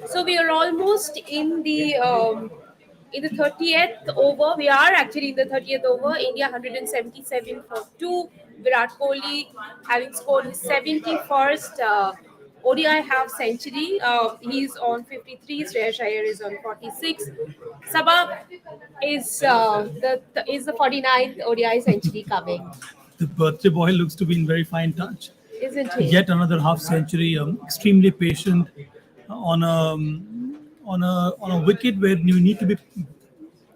So we are almost in the 30th over. We are actually in the 30th over. India 177 for 2. Virat Kohli having scored his 71st ODI half century. He's on 53. Shreyas Iyer is on 46. Sabah is the 49th ODI century coming, The birthday boy looks to be in very fine touch. isn't he? Yet another half century, extremely patient on a on a wicket where you need to be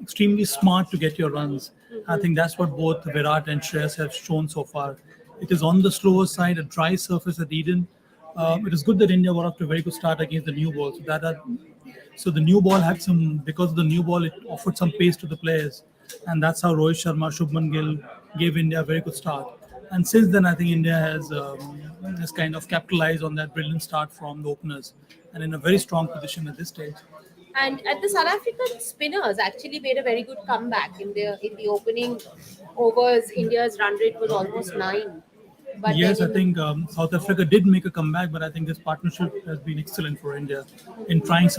extremely smart to get your runs. I think that's what both Virat and Shreyas have shown so far. It is on the slower side, a dry surface at Eden. It is good that India got off to a very good start against the new ball. So the new ball had some, because of the new ball, it offered some pace to the players, and that's how Rohit Sharma, Shubman Gill gave India a very good start. And since then, I think India has kind of capitalized on that brilliant start from the openers, and in a very strong position at this stage. And at the South African spinners actually made a very good comeback in the opening overs. India's run rate was almost 9, but then Yes, I think South Africa did make a comeback, but I think this partnership has been excellent for India in trying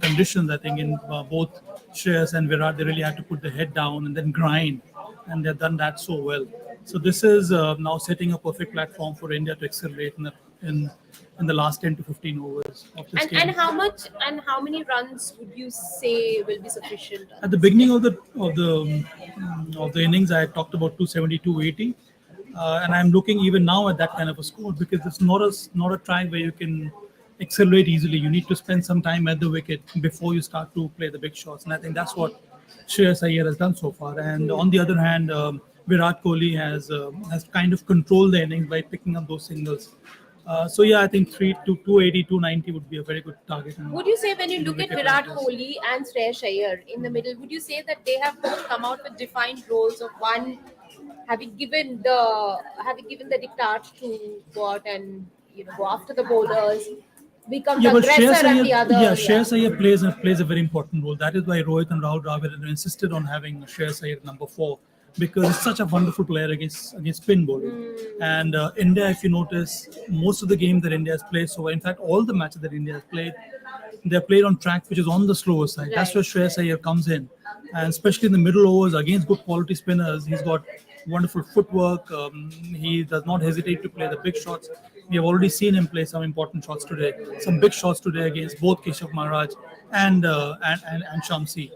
conditions. I think in both Shreyas and Virat, they really had to put their head down and then grind, and they've done that so well. So this is now setting a perfect platform for India to accelerate in the last 10 to 15 overs of this and game. how many runs would you say will be sufficient? At the beginning of the innings, I had talked about 270, 280, and I'm looking even now at that kind of a score because it's not a track where you can accelerate easily. You need to spend some time at the wicket before you start to play the big shots, and I think that's what Shreyas Iyer has done so far. And on the other hand, Virat Kohli has kind of controlled the innings by picking up those singles. So yeah, I think 280, 290 would be a very good target. Would you say when you look at wicket Virat takers. Kohli and Shreyas Iyer in the middle, would you say that they have both come out with defined roles of one having given the diktat to go out and go after the bowlers, become Yeah, the but aggressor at the other? yeah, Yeah. Shreyas Iyer plays a very important role. That is why Rohit and Rahul Dravid have insisted on having Shreyas Iyer number 4 because he's such a wonderful player against spin bowling. And India, if you notice, most of the games that India has played, so in fact, all the matches that India has played, they're played on track which is on the slower side. That's where Right. Shreyas Iyer comes in, and especially in the middle overs against good quality spinners, he's got wonderful footwork. He does not hesitate to play the big shots. We have already seen him play some important shots today, some big shots today against both Keshav Maharaj and Shamsi.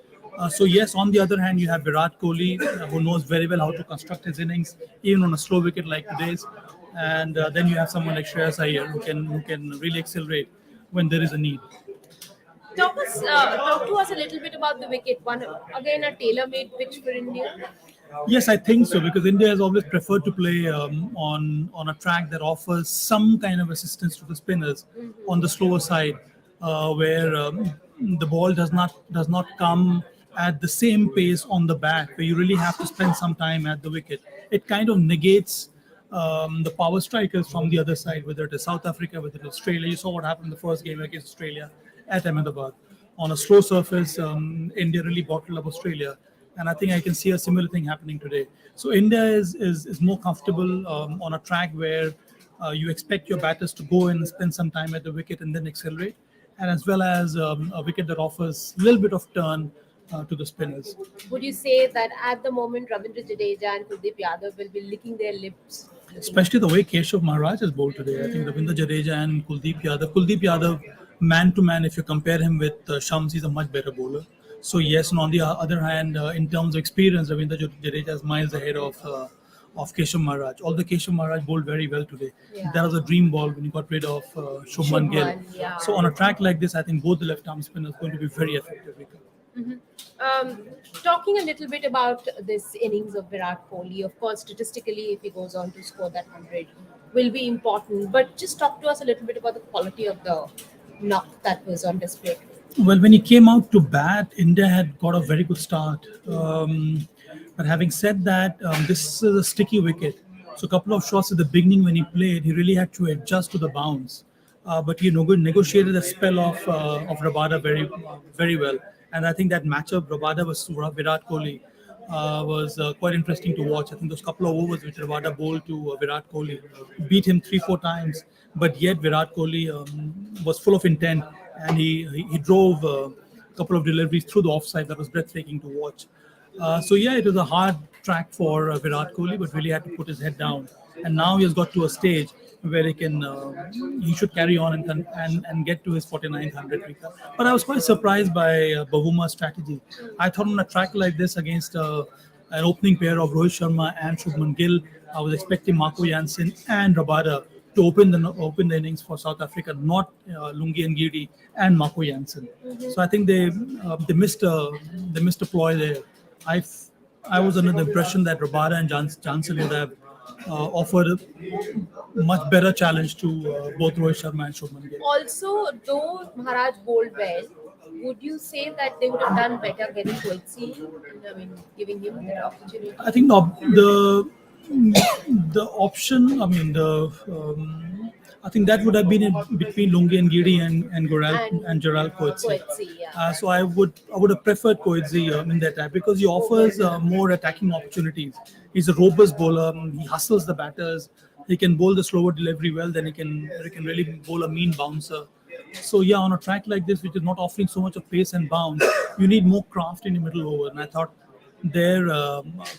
So yes, on the other hand, you have Virat Kohli, who knows very well how to construct his innings, even on a slow wicket like today's. And then you have someone like Shreyas Iyer who can really accelerate when there is a need. Talk to us a little bit about the wicket. One again, a tailor-made pitch for India. Yes, I think so because India has always preferred to play on a track that offers some kind of assistance to the spinners on the slower side, where the ball does not come at the same pace on the bat, where you really have to spend some time at the wicket. It kind of negates the power strikers from the other side, whether it is South Africa, whether it is Australia. You saw what happened in the first game against Australia at Ahmedabad. On a slow surface, India really bottled up Australia. And I think I can see a similar thing happening today. So India is more comfortable on a track where you expect your batters to go in and spend some time at the wicket and then accelerate, and as well as a wicket that offers a little bit of turn to the spinners. Would you say that at the moment Ravindra Jadeja and Kuldeep Yadav will be licking their lips? Especially the way Keshav Maharaj has bowled today. I think Ravindra Jadeja and Kuldeep Yadav, man to man, if you compare him with Shams, he's a much better bowler. So yes, and on the other hand, in terms of experience, Ravindra Jadeja is miles ahead of Keshav Maharaj. Although Keshav Maharaj bowled very well today. Yeah. That was a dream ball when he got rid of Shubman Gill. Shubman, yeah. So on a track like this, I think both the left arm spinners are going to be very effective. Talking a little bit about this innings of Virat Kohli, of course, statistically, if he goes on to score that 100, will be important. But just talk to us a little bit about the quality of the knock that was on display. Well, when he came out to bat, India had got a very good start. But having said that, this is a sticky wicket. So a couple of shots at the beginning when he played, he really had to adjust to the bounce. But he negotiated the spell of Rabada very well. And I think that matchup, Rabada versus Virat Kohli, was quite interesting to watch. I think those couple of overs which Rabada bowled to Virat Kohli beat him 3-4 times. But yet Virat Kohli was full of intent and he drove a couple of deliveries through the offside that was breathtaking to watch. So yeah, it was a hard track for Virat Kohli, but really had to put his head down. And now he has got to a stage where he should carry on and get to his 49th 100 wicket. But I was quite surprised by Bavuma's strategy. I thought on a track like this against an opening pair of Rohit Sharma and Shubman Gill, I was expecting Marco Jansen and Rabada to open the innings for South Africa, not Lungi and Giri and Marco Jansen. So I think they missed a ploy there. I f- I was under the impression that Rabada and Jansen would have offered a much better challenge to both Rohit Sharma and Shubman Gill. Also, though Maharaj bowled well, would you say that they would have done better getting Coetzee? I mean, giving him that opportunity. I think the option. I mean I think that would have been in between Lungi and Giri and Goral and Gerald Coetzee. Coetzee, yeah. So I would have preferred Coetzee in that time because he offers more attacking opportunities. He's a robust bowler. He hustles the batters. He can bowl the slower delivery well. Then he can really bowl a mean bouncer. So yeah, on a track like this, which is not offering so much of pace and bounce, you need more craft in the middle over. And I thought their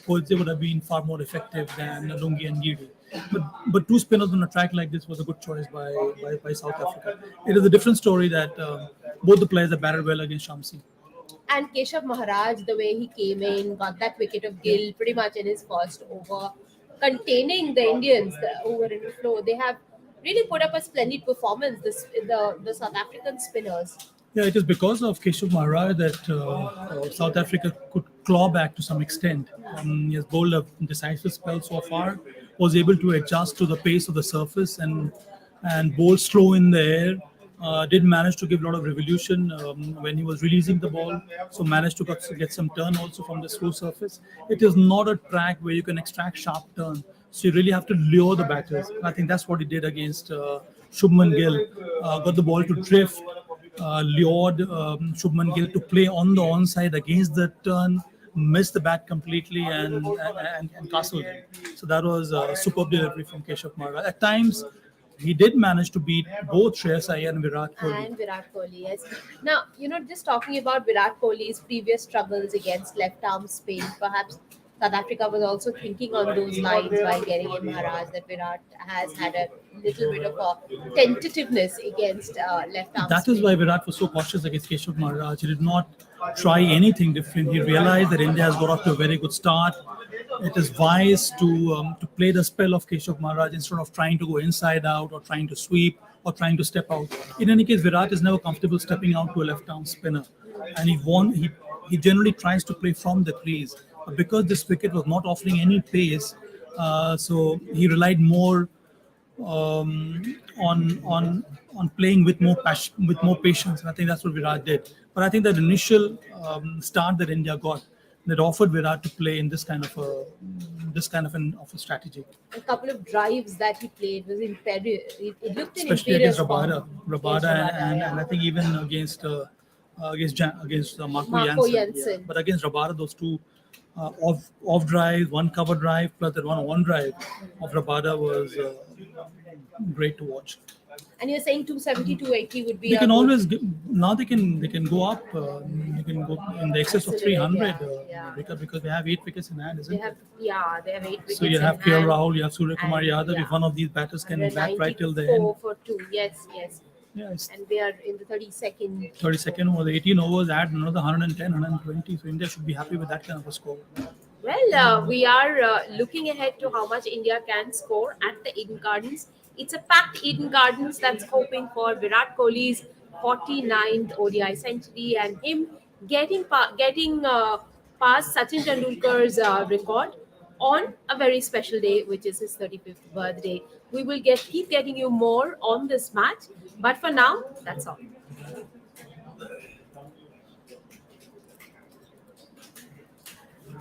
Coetzee would have been far more effective than Lungi and Giri. But two spinners on a track like this was a good choice by South Africa. It is a different story that both the players have batted well against Shamsi. And Keshav Maharaj, the way he came in, got that wicket of Gill pretty much in his first over, containing the Indians over in the flow. They have really put up a splendid performance, the South African spinners. Yeah, it is because of Keshav Maharaj that South Africa could claw back to some extent. He has bowled a decisive spell so far, was able to adjust to the pace of the surface and bowl slow in the air. Did manage to give a lot of revolution when he was releasing the ball, so managed to get some turn also from the slow surface. It is not a track where you can extract sharp turn, so you really have to lure the batters. And I think that's what he did against Shubman Gill. Got the ball to drift, lured Shubman Gill to play on the onside against the turn, missed the bat completely and castled him. So that was a superb delivery from Keshav Maharaj. At times, he did manage to beat both Shreyas Iyer and Virat Kohli. And Virat Kohli, yes. Now, just talking about Virat Kohli's previous struggles against left arm spin, perhaps South Africa was also thinking on those lines by getting in Maharaj, that Virat has had a little bit of a tentativeness against left arm That spin. is why Virat was so cautious against Keshav Maharaj. He did not try anything different. He realized that India has got off to a very good start. It is wise to play the spell of Keshav Maharaj instead of trying to go inside out or trying to sweep or trying to step out. In any case, Virat is never comfortable stepping out to a left arm spinner, and he generally tries to play from the crease. But because this wicket was not offering any pace, so he relied more on playing with more passion, with more patience. And I think that's what Virat did. But I think that initial start that India got that offered Virat to play in this kind of a strategy, A couple of drives that he played was imperious. It looked in especially imperious against form. Rabada, Against Rabada, and I think even against Marco Marco Jansen. Jansen. But against Rabada, those two off drive, one cover drive plus that one on drive of Rabada was great to watch. And you're saying 270, 280 would be They a can good- always now they can go up. They can go in the excess of Accelerate, 300 yeah. because they have 8 wickets in hand, isn't they it? they have 8 wickets. So you have in KL hand. Rahul, you have Surya Kumar And, Yadav. yeah. If one of these batters can bat right till the 94 end, for 2. Yes, yes. yeah, it's And they are in the 32nd. 32nd over 18 overs, add another 110, 120. So India should be happy with that kind of a score. Well, we are looking ahead to how much India can score at the Eden Gardens. It's a packed Eden Gardens that's hoping for Virat Kohli's 49th ODI century and him getting past Sachin Tendulkar's record on a very special day, which is his 35th birthday. We will keep getting you more on this match, but for now, that's all.